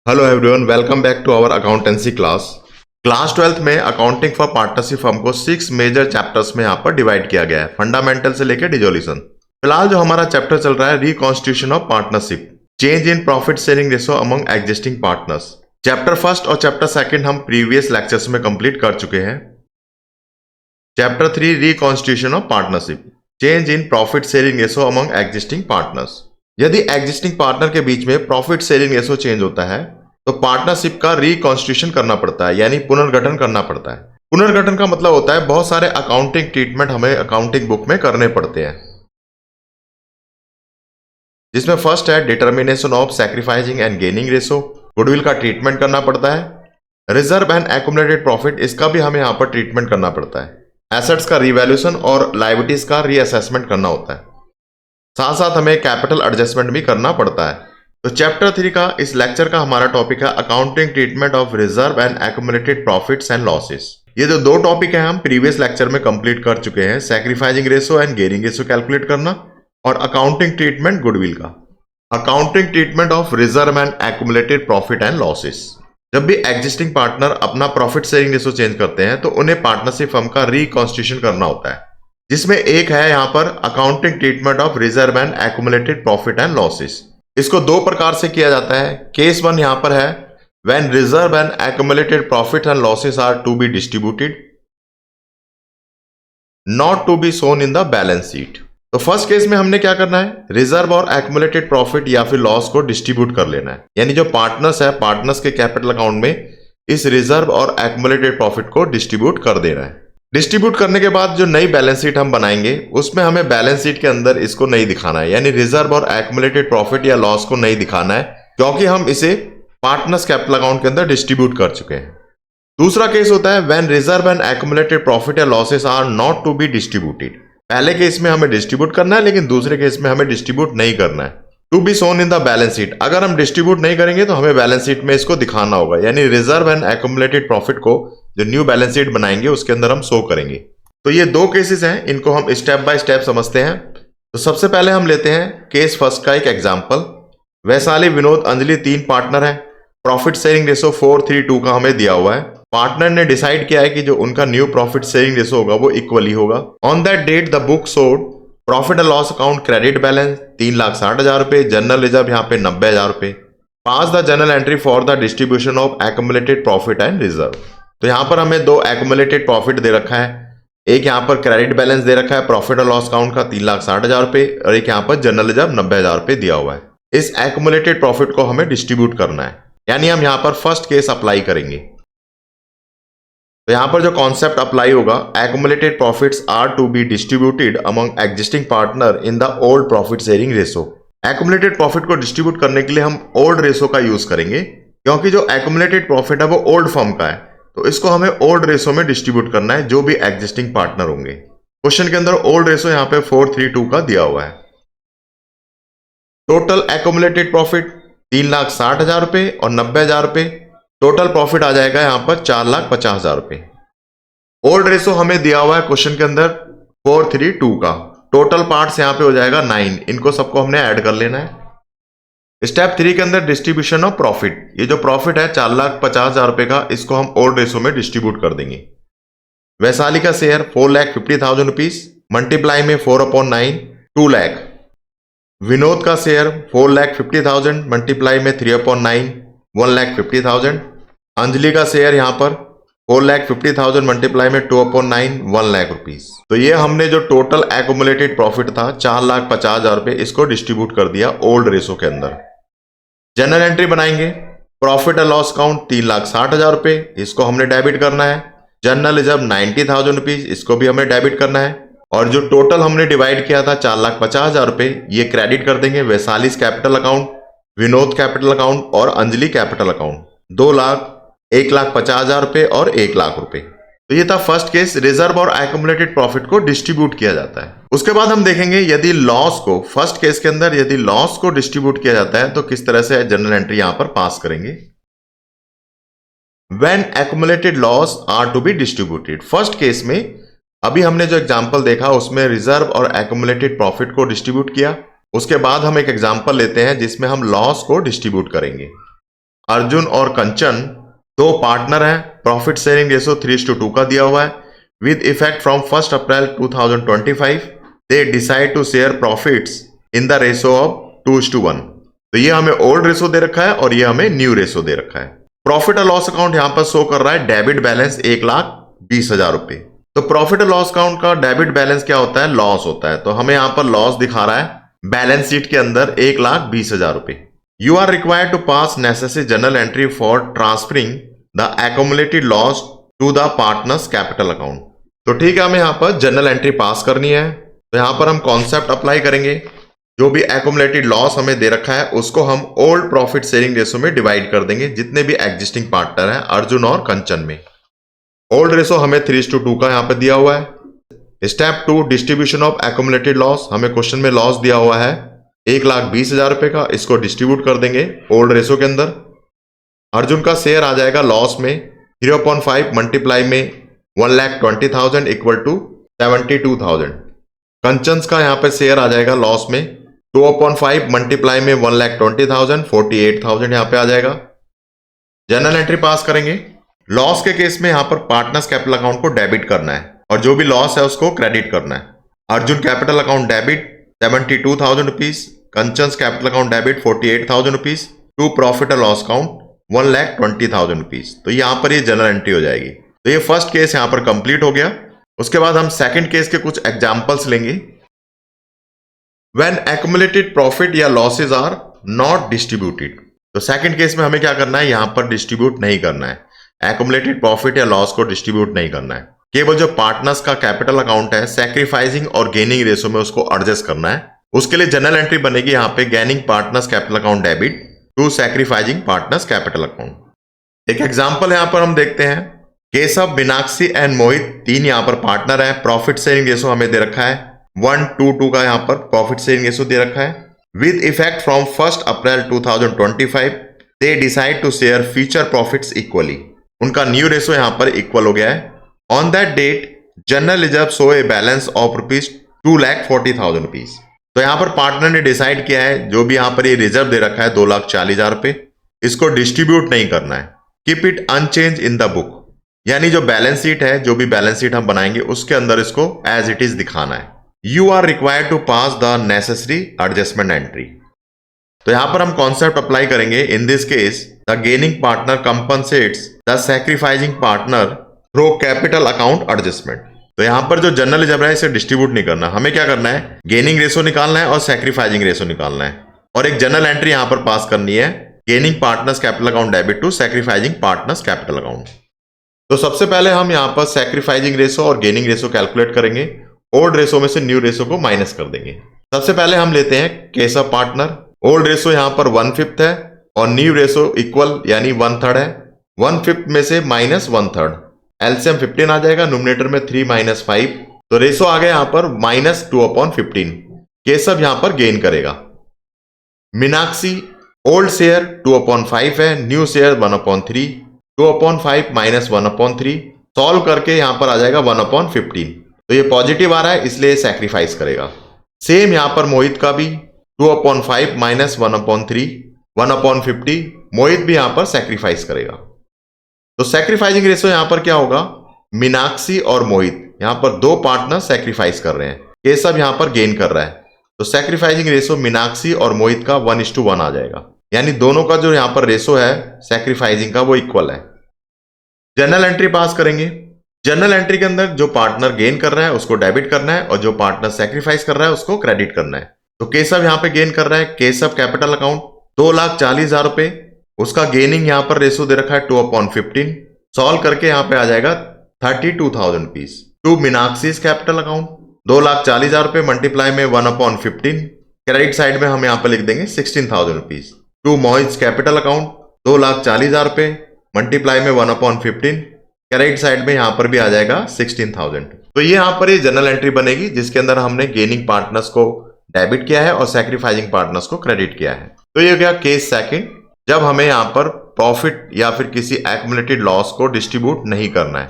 Hello everyone, welcome back to our accountancy class. Class 12th में accounting for partnership firm को 6 major chapters में यहाँ पर divide किया गया है, फंडामेंटल से लेकर डिसोल्यूशन। फिलहाल जो हमारा चैप्टर चल रहा है reconstitution of partnership, change in profit sharing ratio among existing partners. Chapter first और चैप्टर सेकंड हम प्रीवियस लेक्चर्स में कंप्लीट कर चुके हैं। Chapter 3 reconstitution of partnership, change in profit sharing ratio among existing partners. यदि एग्जिस्टिंग पार्टनर के बीच में profit sharing ratio change होता है तो पार्टनरशिप का रिकॉन्स्टिट्यूशन करना पड़ता है, यानी पुनर्गठन करना पड़ता है। पुनर्गठन का मतलब होता है बहुत सारे अकाउंटिंग ट्रीटमेंट हमें अकाउंटिंग बुक में करने पड़ते हैं, जिसमें फर्स्ट है determination of sacrificing and gaining ratio, goodwill का ट्रीटमेंट करना पड़ता है। रिजर्व एंड एक्युमुलेटेड प्रॉफिट, इसका भी हमें यहाँ पर ट्रीटमेंट करना पड़ता है। एसेट्स का रिवैल्यूएशन और लायबिलिटीज का रीअसेसमेंट करना होता है। साथ साथ हमें कैपिटल एडजस्टमेंट भी करना पड़ता है। तो चैप्टर 3 का इस लेक्चर का हमारा टॉपिक है accounting treatment of reserve and accumulated profits and losses. ये जो दो टॉपिक है हम प्रीवियस लेक्चर में कंप्लीट कर चुके हैं, sacrificing ratio and gaining ratio calculate करना और अकाउंटिंग ट्रीटमेंट गुडविल का। Accounting treatment of reserve and accumulated profit and losses, जब भी एग्जिस्टिंग पार्टनर अपना प्रॉफिट शेयरिंग रेशो चेंज करते हैं तो उन्हें पार्टनरशिप फर्म का रिकॉन्स्टिट्यूशन करना होता है, जिसमें एक है यहाँ पर accounting treatment of reserve and accumulated profit and losses. इसको दो प्रकार से किया जाता है। केस 1 यहाँ पर है when reserve and accumulated profit and losses are to be distributed, not to be shown in the balance sheet. तो फर्स्ट केस में हमने क्या करना है, रिजर्व और एक्युमुलेटेड प्रॉफिट या फिर लॉस को डिस्ट्रीब्यूट कर लेना है, यानी जो पार्टनर्स है पार्टनर्स के कैपिटल अकाउंट में इस रिजर्व और एक्युमुलेटेड प्रॉफिट को डिस्ट्रीब्यूट कर देना है। डिस्ट्रीब्यूट करने के बाद जो नई बैलेंस शीट हम बनाएंगे उसमें हमें बैलेंस शीट के अंदर इसको नहीं दिखाना है, यानी रिजर्व और एक्युमुलेटेड प्रॉफिट या लॉस को नहीं दिखाना है, क्योंकि हम इसे पार्टनर्स कैपिटल अकाउंट के अंदर डिस्ट्रीब्यूट कर चुके हैं। दूसरा केस होता है when reserve and accumulated profit या losses are not to be distributed. पहले केस में हमें डिस्ट्रीब्यूट करना है, लेकिन दूसरे केस में हमें डिस्ट्रीब्यूट नहीं करना है। To be shown in the balance sheet, अगर हम डिस्ट्रीब्यूट नहीं करेंगे तो हमें बैलेंस शीट में इसको दिखाना होगा, यानी रिजर्व एंड एक्युमुलेटेड प्रॉफिट को जो न्यू बैलेंस शीट बनाएंगे उसके अंदर हम शो करेंगे। तो ये दो केसेस हैं, इनको हम स्टेप बाय स्टेप समझते हैं। तो सबसे पहले हम लेते हैं केस फर्स्ट का एक एग्जांपल। वैशाली, विनोद, अंजलि 3 पार्टनर हैं। प्रॉफिट शेयरिंग रेशो 4:3:2 का हमें दिया हुआ है। पार्टनर ने डिसाइड किया है कि जो उनका न्यू प्रॉफिट शेयरिंग रेशो होगा वो इक्वली होगा। On that date the book showed profit and loss account credit balance 3,60,000 रुपए, जनरल रिजर्व यहाँ पे 90,000 रुपए। Pass the journal entry for the distribution of accumulated profit and reserve. तो यहाँ पर हमें दो एक्युमुलेटेड प्रॉफिट दे रखा है, एक यहाँ पर क्रेडिट बैलेंस दे रखा है प्रॉफिट और लॉस अकाउंट का 3,60,000 रुपए, और एक यहाँ पर जनरल रिजर्व 90,000 रुपए दिया हुआ है। इस एक्युमुलेटेड प्रॉफिट को हमें डिस्ट्रीब्यूट करना है, यानी हम यहाँ पर फर्स्ट केस अप्लाई करेंगे। तो यहां पर जो कॉन्सेप्ट अप्लाई होगा, accumulated profits are to be distributed among existing partner in the old profit sharing ratio. Accumulated profit को डिस्ट्रीब्यूट करने के लिए हम ओल्ड रेशो का यूज करेंगे, क्योंकि जो एक्युमुलेटेड प्रॉफिट है वो ओल्ड फर्म का है, तो इसको हमें ओल्ड रेशो में डिस्ट्रीब्यूट करना है जो भी एग्जिस्टिंग पार्टनर होंगे। क्वेश्चन के अंदर ओल्ड रेशो यहाँ पे 4:3:2 का दिया हुआ है। टोटल एक्युमुलेटेड प्रॉफिट 3,60,000 रुपए और 90,000 रुपए, टोटल प्रॉफिट आ जाएगा यहां पर 4,50,000 रुपए। ओल्ड रेशो हमें दिया हुआ है क्वेश्चन के अंदर 4:3:2 का। टोटल पार्ट्स यहां पे हो जाएगा 9, इनको सबको हमने ऐड कर लेना है। स्टेप 3 के अंदर डिस्ट्रीब्यूशन ऑफ प्रॉफिट, ये जो प्रॉफिट है 4,50,000 रुपए का, इसको हम ओल्ड रेशो में डिस्ट्रीब्यूट कर देंगे। वैशाली का शेयर 4,50,000 रुपीज, मल्टीप्लाई में 4/9 2 लाख। विनोद का शेयर 4,50,000 मल्टीप्लाई में 3/9 1,50,000। अंजलि का शेयर यहां पर 4,50,000 मल्टीप्लाई में 2/9 1 लाख रुपीज। तो ये हमने जो टोटल एक्युमुलेटेड प्रॉफिट था 4,50,000 रुपए, इसको डिस्ट्रीब्यूट कर दिया ओल्ड रेशो के अंदर। जनरल एंट्री बनाएंगे, प्रॉफिट एंड लॉस अकाउंट 3,60,000 रुपए, इसको हमने डेबिट करना है। जनरल रिजर्व 90,000 रुपीज, इसको भी हमें डेबिट करना है। और जो टोटल हमने डिवाइड किया था 4,50,000 रुपए, ये क्रेडिट कर देंगे Vaishali capital account, Vinod capital account और अंजलि कैपिटल अकाउंट। 2 लाख, 1,50,000 रुपए और 1 लाख रुपए। तो ये था फर्स्ट केस, रिजर्व और एक्युमुलेटेड प्रॉफिट को डिस्ट्रीब्यूट किया जाता है। उसके बाद हम देखेंगे यदि लॉस को, फर्स्ट केस के अंदर यदि लॉस को डिस्ट्रीब्यूट किया जाता है तो किस तरह से जनरल एंट्री यहां पर पास करेंगे। When accumulated loss are to be distributed, first case में अभी हमने जो एग्जांपल देखा उसमें रिजर्व और एक्युमुलेटेड प्रॉफिट को डिस्ट्रीब्यूट किया। उसके बाद हम एक एग्जांपल लेते हैं जिसमें हम लॉस को डिस्ट्रीब्यूट करेंगे। अर्जुन और कंचन दो पार्टनर हैं, प्रॉफिट शेयरिंग रेशो 3:2 का दिया हुआ है। With effect from 1 April 2025 they decide to share profits in the ratio of 2:1। तो ये हमें ओल्ड रेशो दे रखा है और ये हमें न्यू रेशो दे रखा है। प्रॉफिट और लॉस अकाउंट यहां पर शो कर रहा है डेबिट बैलेंस 1,20,000 रुपए। तो प्रॉफिट और लॉस अकाउंट का डेबिट बैलेंस क्या होता है? लॉस होता है। तो हमें यहां पर लॉस दिखा रहा है बैलेंस शीट के अंदर 1,20,000 रुपए। You are required to pass necessary journal entry for transferring the accumulated loss to the partners capital account. तो ठीक है, हमें यहां पर जर्नल एंट्री पास करनी है। तो यहां पर हम कॉन्सेप्ट अप्लाई करेंगे। जो भी एक्यूमुलेटेड लॉस हमें दे रखा है उसको हम ओल्ड प्रॉफिट शेयरिंग रेशो में डिवाइड कर देंगे, जितने भी एग्जिस्टिंग पार्टनर हैं अर्जुन और कंचन में। ओल्ड रेशो हमें 3:2 का यहां पर दिया हुआ है। Step 2 distribution of accumulated loss. हमें क्वेश्चन में लॉस दिया हुआ है 1,20,000 रुपए का, इसको डिस्ट्रीब्यूट कर देंगे ओल्ड रेशो के अंदर। अर्जुन का शेयर आ जाएगा लॉस में 0.5 मल्टीप्लाई में 1,20,000 इक्वल टू 72,000। कंचन का यहाँ पे शेयर आ जाएगा लॉस में 2/5 मल्टीप्लाई में 1,20,000 48,000 यहाँ पे आ जाएगा। जर्नल एंट्री पास करेंगे। लॉस के केस में यहाँ पर पार्टनर्स कैपिटल अकाउंट को डेबिट करना है और जो भी लॉस है उसको क्रेडिट करना है। Arjun capital account debit 72,000 rupees, Kanchan capital account debit 48,000 rupees, to profit और लॉस अकाउंट 1,20,000 रुपीज। तो यहाँ पर ये जर्नल एंट्री हो जाएगी। तो ये फर्स्ट केस यहाँ पर कंप्लीट हो गया। उसके बाद हम सेकंड केस के कुछ एग्जांपल्स लेंगे। व्हेन एक्यूमुलेटेड प्रॉफिट या लॉसेज आर नॉट डिस्ट्रीब्यूटेड। तो सेकंड केस में हमें क्या करना है? यहां पर डिस्ट्रीब्यूट नहीं करना है, एक्यूमुलेटेड प्रॉफिट या लॉस को डिस्ट्रीब्यूट नहीं करना है। केवल जो पार्टनर्स का कैपिटल अकाउंट है सैक्रिफाइसिंग और गेनिंग रेशो में उसको एडजस्ट करना है। उसके लिए जनरल एंट्री बनेगी यहाँ पे gaining partners capital account debit to sacrificing partners capital account. एक एग्जांपल यहाँ पर हम देखते हैं। केशव, मीनाक्षी एंड मोहित तीन यहाँ पर पार्टनर है। प्रॉफिट शेयरिंग रेशो हमें दे रखा है 1:2 का यहाँ पर प्रॉफिट शेयरिंग रेशो दे रखा है। With effect from 1 April 2025 they decide to share future profits equally. उनका न्यू रेशो यहाँ पर इक्वल हो गया है। On that date general reserve show a balance of rupees 2,40,000 rupees. तो यहाँ पर पार्टनर ने डिसाइड किया है जो भी यहाँ पर ये रिजर्व दे रखा है 2,40,000 रुपए, इसको डिस्ट्रीब्यूट नहीं करना है। Keep it unchanged in the book. यानी जो बैलेंस शीट है, जो भी बैलेंस शीट हम बनाएंगे उसके अंदर इसको एज इट इज दिखाना है। You are required to pass the necessary adjustment entry. तो यहां पर हम कॉन्सेप्ट अप्लाई करेंगे। In this case the gaining partner compensates the sacrificing partner through capital account adjustment. तो यहां पर जो जनरल रिजर्व है इसे डिस्ट्रीब्यूट नहीं करना। हमें क्या करना है? गेनिंग रेशो निकालना है और सैक्रिफाइसिंग रेशो निकालना है और एक जनरल एंट्री यहां पर पास करनी है gaining partners capital account debit to sacrificing partners capital account. तो सबसे पहले हम यहाँ पर सैक्रिफाइसिंग रेशो और गेनिंग रेशो कैलकुलेट करेंगे। ओल्ड रेशो में से न्यू रेशो को माइनस कर देंगे। सबसे पहले हम लेते हैं केशव पार्टनर। ओल्ड रेशो यहाँ पर 1/5 है और न्यू रेशो इक्वल यानी 1/3 है। 1/5 में से माइनस 1/3 एलसीएम 15 आ जाएगा। नोमिनेटर में 3 - 5 तो रेशो आ गया यहाँ पर -2/15। केशव यहाँ पर गेन करेगा। मीनाक्षी ओल्ड शेयर 2/5 है, न्यू शेयर 1/3। 2/5 - 1/3 सॉल्व करके यहां पर आ जाएगा 1/15। तो ये पॉजिटिव आ रहा है इसलिए सैक्रिफाइस करेगा। सेम यहां पर मोहित का भी 2/5 - 1/3 1/50 मोहित भी यहां पर सैक्रिफाइस करेगा। तो सैक्रिफाइसिंग रेशो यहां पर क्या होगा? मीनाक्षी और मोहित यहां पर दो पार्टनर सैक्रिफाइस कर रहे हैं, केशव यहां पर गेन कर रहा है। तो सैक्रिफाइसिंग रेशो मीनाक्षी और मोहित का 1:1 आ जाएगा। यानी दोनों का जो यहां पर रेशो है सैक्रिफाइसिंग का वो इक्वल है। जनरल एंट्री पास करेंगे। जनरल एंट्री के अंदर जो पार्टनर गेन कर रहा है उसको डेबिट करना है और जो पार्टनर सैक्रिफाइस कर रहा है उसको क्रेडिट करना है। तो केशव यहां पे गेन कर रहा है। केशव कैपिटल अकाउंट 2,40,000 रुपए, उसका गेनिंग यहां पर रेशो दे रखा है 2/15। सॉल्व करके यहां पे आ जाएगा 32,000 rupees. To Meenakshi capital account 2,40,000 रुपए मल्टीप्लाई में 1/15। क्रेडिट साइड में हम यहां पर लिख देंगे 16,000 rupees. To Mohit capital account 2,40,000 रुपए मल्टीप्लाई में 1/15। क्रेडिट साइड में यहां पर भी आ जाएगा 16,000। तो ये यहां पर ये जनरल एंट्री बनेगी जिसके अंदर हमने गेनिंग पार्टनर्स को डेबिट किया है और सैक्रिफाइसिंग पार्टनर्स को क्रेडिट किया है। तो ये गया केस सेकंड, जब हमें यहां पर प्रॉफिट या फिर किसी एक्यूमुलेटेड लॉस को डिस्ट्रीब्यूट नहीं करना है।